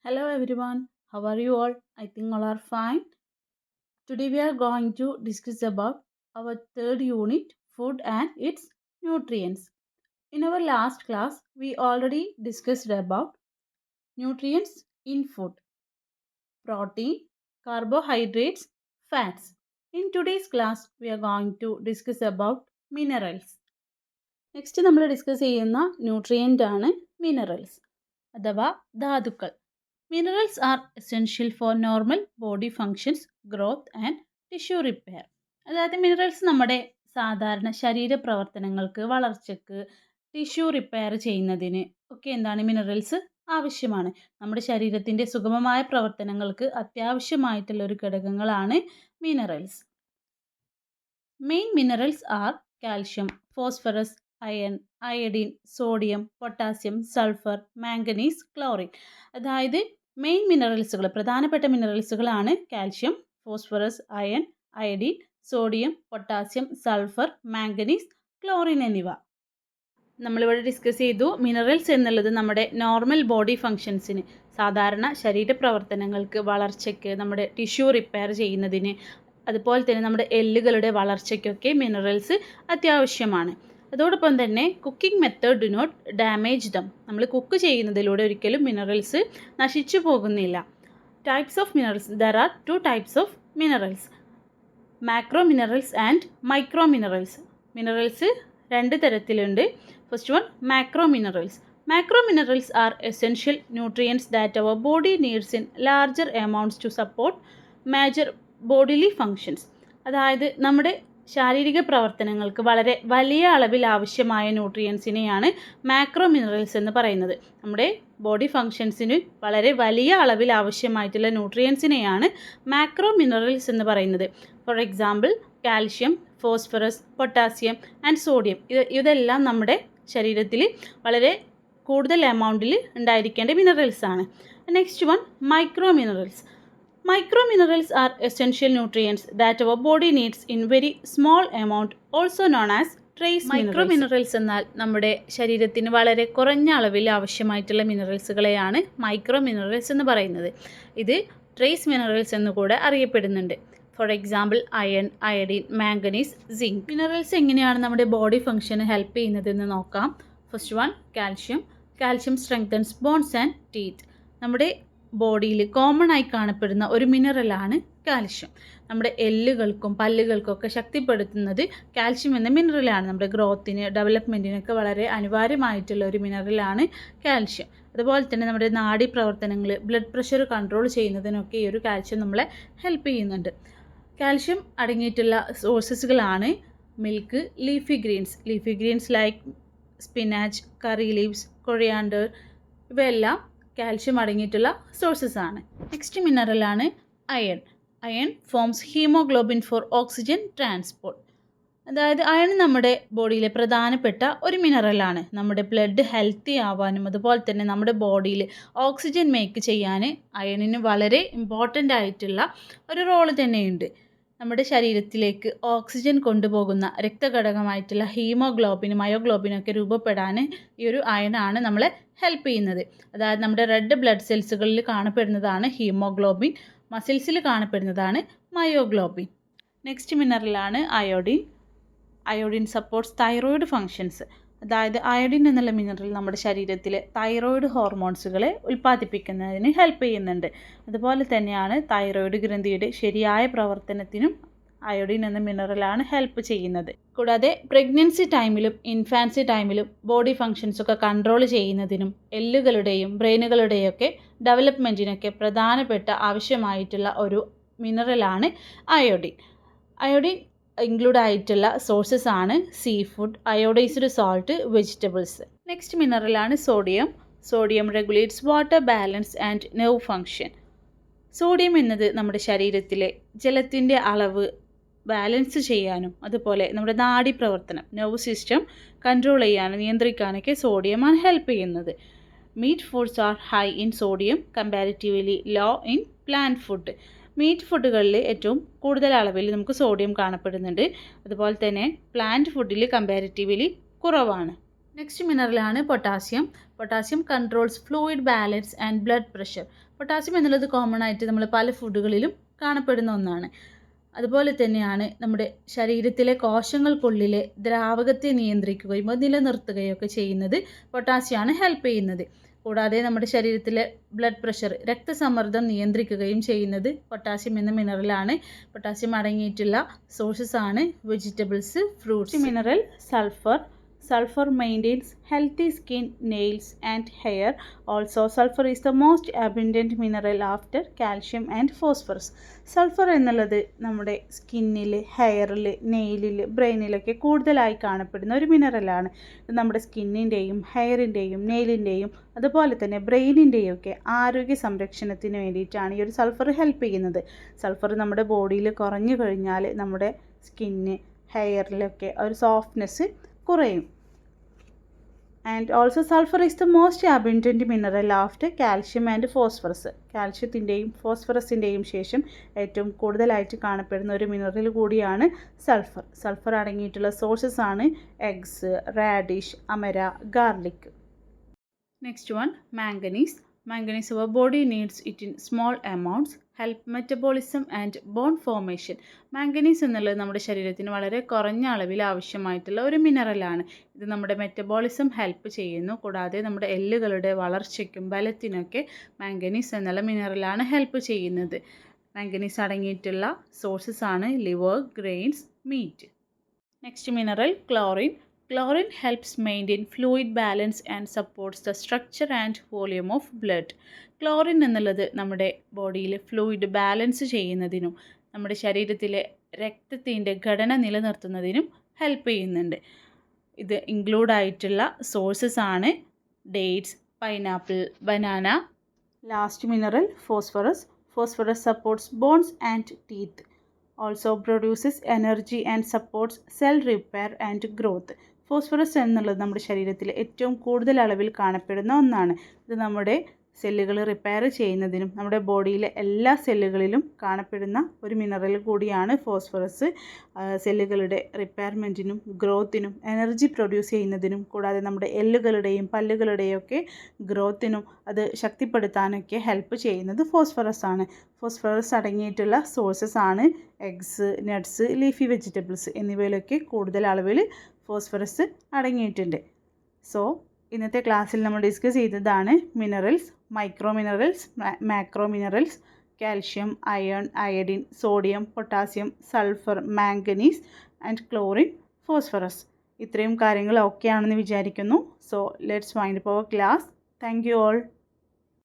Hello everyone, how are you all? I think all are fine. Today we are going to discuss about our third unit, food and its nutrients. In our last class, we already discussed about nutrients in food, protein, carbohydrates, fats. In today's class, we are going to discuss about minerals. Next നമ്മൾ discuss ചെയ്യുന്ന nutrient ആണ് minerals അഥവാ ധാതുക്കൾ. Minerals are essential for normal body functions, growth and tissue repair. അതായത് minerals നമ്മുടെ സാധാരണ ശരീരപ്രവർത്തനങ്ങൾക്ക്, വളർച്ചയ്ക്ക്, tissue repair ചെയ്യുന്നതിന് ഒക്കെ എന്താണ് മിനറൽസ് ആവശ്യമാണ്. നമ്മുടെ ശരീരത്തിൻ്റെ സുഗമമായ പ്രവർത്തനങ്ങൾക്ക് അത്യാവശ്യമായിട്ടുള്ള ഒരു ഘടകങ്ങളാണ് minerals. Main minerals are calcium, phosphorus, iron, iodine, sodium, potassium, sulphur, manganese, chlorine. അതായത് മെയിൻ മിനറൽസുകൾ, പ്രധാനപ്പെട്ട മിനറൽസുകളാണ് calcium, phosphorus, iron, iodine, sodium, potassium, sulphur, manganese, chlorine എന്നിവ. നമ്മളിവിടെ ഡിസ്കസ് ചെയ്തു മിനറൽസ് എന്നുള്ളത് നമ്മുടെ നോർമൽ ബോഡി ഫങ്ഷൻസിന്, സാധാരണ ശരീരപ്രവർത്തനങ്ങൾക്ക്, വളർച്ചയ്ക്ക്, നമ്മുടെ ടിഷ്യൂ റിപ്പയർ ചെയ്യുന്നതിന്, അതുപോലെ തന്നെ നമ്മുടെ എല്ലുകളുടെ വളർച്ചയ്ക്കൊക്കെ മിനറൽസ് അത്യാവശ്യമാണ്. അതോടൊപ്പം തന്നെ cooking method do not damage them. നമ്മൾ കുക്ക് ചെയ്യുന്നതിലൂടെ ഒരിക്കലും മിനറൽസ് നശിച്ചു പോകുന്നില്ല. Types of minerals, there are 2 types of minerals, macro minerals and micro minerals. Minerals 2 തരത്തിലുണ്ട്. First one, macro minerals. Macro minerals are essential nutrients that our body needs in larger amounts to support major bodily functions. അതായത് നമ്മുടെ ശാരീരിക പ്രവർത്തനങ്ങൾക്ക് വളരെ വലിയ അളവിൽ ആവശ്യമായ ന്യൂട്രിയൻസിനെയാണ് macro minerals എന്ന് പറയുന്നത്. നമ്മുടെ ബോഡി ഫങ്ഷൻസിന് വളരെ വലിയ അളവിൽ ആവശ്യമായിട്ടുള്ള ന്യൂട്രിയൻസിനെയാണ് മാക്രോ മിനറൽസ് എന്ന് പറയുന്നത്. For example calcium, phosphorus, potassium and sodium. ഇതെല്ലാം നമ്മുടെ ശരീരത്തിൽ വളരെ കൂടുതൽ എമൗണ്ടിൽ ഉണ്ടായിരിക്കേണ്ട മിനറൽസ് ആണ്. Next one, micro minerals. Micro minerals are essential nutrients that our body needs in very small amount, also known as trace minerals. Micro minerals എന്നാൽ നമ്മുടെ ശരീരത്തിന് വളരെ കുറഞ്ഞ അളവിൽ ആവശ്യമായിട്ടുള്ള മിനറൽസുകളെയാണ് മൈക്രോ മിനറൽസ് എന്ന് പറയുന്നത്. ഇത് ട്രേസ് മിനറൽസ് എന്നുകൂടെ അറിയപ്പെടുന്നുണ്ട്. For example iron, iodine, manganese, zinc. Minerals എങ്ങനെയാണ് നമ്മുടെ ബോഡി ഫങ്ഷന് ഹെൽപ്പ് ചെയ്യുന്നതെന്ന് നോക്കാം. First one, calcium. Calcium strengthens bones and teeth. നമ്മുടെ ബോഡിയിൽ കോമൺ ആയി കാണപ്പെടുന്ന ഒരു മിനറലാണ് കാൽഷ്യം. നമ്മുടെ എല്ലുകൾക്കും പല്ലുകൾക്കും ഒക്കെ ശക്തിപ്പെടുത്തുന്നത് കാൽഷ്യം എന്ന മിനറലാണ്. നമ്മുടെ ഗ്രോത്തിന്, ഡെവലപ്മെൻറ്റിനൊക്കെ വളരെ അനിവാര്യമായിട്ടുള്ള ഒരു മിനറലാണ് കാൽഷ്യം. അതുപോലെ തന്നെ നമ്മുടെ നാഡി പ്രവർത്തനങ്ങൾ, ബ്ലഡ് പ്രഷർ കൺട്രോൾ ചെയ്യുന്നതിനൊക്കെ ഈ ഒരു കാൽഷ്യം നമ്മളെ ഹെൽപ്പ് ചെയ്യുന്നുണ്ട്. കാൽഷ്യം അടങ്ങിയിട്ടുള്ള സോഴ്സസുകളാണ് milk, leafy greens. Leafy greens like spinach, curry leaves, coriander, ഇവയെല്ലാം കാൽഷ്യം അടങ്ങിയിട്ടുള്ള സോഴ്സസ് ആണ്. നെക്സ്റ്റ് മിനറലാണ് iron. Iron forms haemoglobin for oxygen transport. അതായത് അയൺ നമ്മുടെ ബോഡിയിലെ പ്രധാനപ്പെട്ട ഒരു മിനറലാണ്. നമ്മുടെ ബ്ലഡ് ഹെൽത്തി ആവാനും അതുപോലെ തന്നെ നമ്മുടെ ബോഡിയിൽ ഓക്സിജൻ മേക്ക് ചെയ്യാൻ അയണിന് വളരെ ഇമ്പോർട്ടൻ്റ് ആയിട്ടുള്ള ഒരു റോള് തന്നെയുണ്ട്. നമ്മുടെ ശരീരത്തിലേക്ക് ഓക്സിജൻ കൊണ്ടുപോകുന്ന രക്തഘടകമായിട്ടുള്ള ഹീമോഗ്ലോബിനും മയോഗ്ലോബിനൊക്കെ രൂപപ്പെടാൻ ഈ ഒരു അയണാണ് നമ്മളെ ഹെൽപ്പ് ചെയ്യുന്നത്. അതായത് നമ്മുടെ റെഡ് ബ്ലഡ് സെൽസുകളിൽ കാണപ്പെടുന്നതാണ് ഹീമോഗ്ലോബിൻ, മസിൽസിൽ കാണപ്പെടുന്നതാണ് മയോഗ്ലോബിൻ. നെക്സ്റ്റ് മിനറലാണ് iodine. Iodine supports thyroid functions. അതായത് അയോഡിൻ എന്നുള്ള മിനറൽ നമ്മുടെ ശരീരത്തിലെ തൈറോയിഡ് ഹോർമോൺസുകളെ ഉൽപ്പാദിപ്പിക്കുന്നതിന് ഹെൽപ്പ് ചെയ്യുന്നുണ്ട്. അതുപോലെ തന്നെയാണ് തൈറോയിഡ് ഗ്രന്ഥിയുടെ ശരിയായ പ്രവർത്തനത്തിനും അയോഡിൻ എന്ന മിനറലാണ് ഹെൽപ്പ് ചെയ്യുന്നത്. കൂടാതെ പ്രഗ്നൻസി ടൈമിലും ഇൻഫാൻസി ടൈമിലും ബോഡി ഫങ്ഷൻസൊക്കെ കൺട്രോൾ ചെയ്യുന്നതിനും എല്ലുകളുടെയും ബ്രെയിനുകളുടെയും ഒക്കെ ഡെവലപ്മെൻറ്റിനൊക്കെ പ്രധാനപ്പെട്ട ആവശ്യമായിട്ടുള്ള ഒരു മിനറലാണ് അയോഡിൻ. അയോഡിൻ ഇൻക്ലൂഡ് ആയിട്ടുള്ള സോഴ്സസ് ആണ് seafood, iodised salt, vegetables. Next മിനറലാണ് sodium. Sodium regulates water balance and nerve function. Sodium എന്നത് നമ്മുടെ ശരീരത്തിലെ ജലത്തിൻ്റെ അളവ് ബാലൻസ് ചെയ്യാനും അതുപോലെ നമ്മുടെ നാഡി പ്രവർത്തനം, നെർവ് സിസ്റ്റം കൺട്രോൾ ചെയ്യാനും നിയന്ത്രിക്കാനൊക്കെ സോഡിയമാണ് ഹെൽപ്പ് ചെയ്യുന്നത്. Meat foods are high in sodium comparatively low in plant food. Meat ഫുഡുകളിൽ ഏറ്റവും കൂടുതൽ അളവിൽ നമുക്ക് സോഡിയം കാണപ്പെടുന്നുണ്ട്. അതുപോലെ തന്നെ പ്ലാന്റ് ഫുഡിൽ കമ്പാരിറ്റീവ്ലി കുറവാണ്. നെക്സ്റ്റ് മിനറലാണ് potassium. Potassium controls fluid balance and blood pressure. Potassium എന്നുള്ളത് കോമൺ ആയിട്ട് നമ്മൾ പല ഫുഡുകളിലും കാണപ്പെടുന്ന ഒന്നാണ്. അതുപോലെ തന്നെയാണ് നമ്മുടെ ശരീരത്തിലെ കോശങ്ങൾക്കുള്ളിലെ ദ്രാവകത്തെ നിയന്ത്രിക്കുകയും അത് നിലനിർത്തുകയും ഒക്കെ ചെയ്യുന്നത് പൊട്ടാസ്യമാണ് ഹെൽപ്പ് ചെയ്യുന്നത്. കൂടാതെ നമ്മുടെ ശരീരത്തിലെ ബ്ലഡ് പ്രഷർ, രക്തസമ്മർദ്ദം നിയന്ത്രിക്കുകയും ചെയ്യുന്നത് പൊട്ടാസ്യം എന്ന മിനറലാണ്. പൊട്ടാസ്യം അടങ്ങിയിട്ടുള്ള സോഴ്സസ് ആണ് vegetables, fruits. Mineral sulphur. Sulfur maintains healthy skin, nails and hair. Also, sulfur is the most abundant mineral after calcium and phosphorus. Sulphur എന്നുള്ളത് നമ്മുടെ സ്കിന്നിൽ, ഹെയറിൽ, നെയിലിൽ, ബ്രെയിനിലൊക്കെ കൂടുതലായി കാണപ്പെടുന്ന ഒരു മിനറലാണ്. ഇത് നമ്മുടെ സ്കിന്നിൻ്റെയും ഹെയറിൻ്റെയും നെയിലിൻ്റെയും അതുപോലെ തന്നെ ബ്രെയിനിൻ്റെയും ഒക്കെ ആരോഗ്യ സംരക്ഷണത്തിന് വേണ്ടിയിട്ടാണ് ഈ ഒരു സൾഫർ ഹെൽപ്പ് ചെയ്യുന്നത്. സൾഫർ നമ്മുടെ ബോഡിയിൽ കുറഞ്ഞു കഴിഞ്ഞാൽ നമ്മുടെ സ്കിന്ന്, ഹെയറിലൊക്കെ ഒരു സോഫ്റ്റ്നെസ് കുറയും. And also sulphur is the most abundant mineral after calcium and phosphorus. കാൽഷ്യത്തിൻ്റെയും ഫോസ്ഫറസിൻ്റെയും ശേഷം ഏറ്റവും കൂടുതലായിട്ട് കാണപ്പെടുന്ന ഒരു മിനറൽ കൂടിയാണ് സൾഫർ. സൾഫർ അടങ്ങിയിട്ടുള്ള സോഴ്സസ് ആണ് എഗ്സ്, റാഡിഷ്, അമര, garlic. Next one manganese. Manganese, our body needs it in small amounts, help metabolism and bone formation. Manganese എന്നുള്ളത് നമ്മുടെ ശരീരത്തിന് വളരെ കുറഞ്ഞ അളവിൽ ആവശ്യമായിട്ടുള്ള ഒരു മിനറലാണ്. ഇത് നമ്മുടെ മെറ്റബോളിസം ഹെൽപ്പ് ചെയ്യുന്നു. കൂടാതെ നമ്മുടെ എല്ലുകളുടെ വളർച്ചയ്ക്കും ബലത്തിനൊക്കെ മാംഗനീസ് എന്നുള്ള മിനറലാണ് ഹെൽപ്പ് ചെയ്യുന്നത്. മാംഗനീസ് അടങ്ങിയിട്ടുള്ള സോഴ്സസ് ആണ് liver, grains, meat. Next mineral chlorine. Chlorine helps maintain fluid balance and supports the structure and volume of blood. Chlorine എന്നുള്ളത് നമ്മുടെ ബോഡിയിൽ ഫ്ലൂയിഡ് ബാലൻസ് ചെയ്യുന്നതിനും നമ്മുടെ ശരീരത്തിലെ രക്തത്തിൻ്റെ ഘടന നിലനിർത്തുന്നതിനും ഹെൽപ്പ് ചെയ്യുന്നുണ്ട്. ഇത് ഇൻക്ലൂഡ് ആയിട്ടുള്ള സോഴ്സസ് ആണ് dates, pineapple, banana. Last mineral phosphorus. Phosphorus supports bones and teeth. Also produces energy and supports cell repair and growth. Phosphorus എന്നുള്ളത് നമ്മുടെ ശരീരത്തിൽ ഏറ്റവും കൂടുതൽ അളവിൽ കാണപ്പെടുന്ന ഒന്നാണ്. ഇത് നമ്മുടെ സെല്ലുകൾ റിപ്പയർ ചെയ്യുന്നതിനും നമ്മുടെ ബോഡിയിലെ എല്ലാ സെല്ലുകളിലും കാണപ്പെടുന്ന ഒരു മിനറൽ കൂടിയാണ് ഫോസ്ഫറസ്. സെല്ലുകളുടെ റിപ്പയർമെൻറ്റിനും ഗ്രോത്തിനും എനർജി പ്രൊഡ്യൂസ് ചെയ്യുന്നതിനും കൂടാതെ നമ്മുടെ എല്ലുകളുടെയും പല്ലുകളുടെയും ഒക്കെ ഗ്രോത്തിനും അത് ശക്തിപ്പെടുത്താനൊക്കെ ഹെൽപ്പ് ചെയ്യുന്നത് ഫോസ്ഫറസ് ആണ്. ഫോസ്ഫറസ് അടങ്ങിയിട്ടുള്ള സോഴ്സസ് ആണ് എഗ്സ്, നട്ട്സ്, ലീഫി വെജിറ്റബിൾസ് എന്നിവയിലൊക്കെ കൂടുതൽ അളവിൽ ഫോസ്ഫറസ് അടങ്ങിയിട്ടുണ്ട്. സോ ഇന്നത്തെ ക്ലാസ്സിൽ നമ്മൾ ഡിസ്കസ് ചെയ്തതാണ് minerals, micro minerals, macro minerals, calcium, iron, iodine, sodium, potassium, sulphur, manganese and chlorine, phosphorus. ഇത്രയും കാര്യങ്ങൾ ഓക്കെ ആണെന്ന് വിചാരിക്കുന്നു. So let's wind up our class. Thank you all.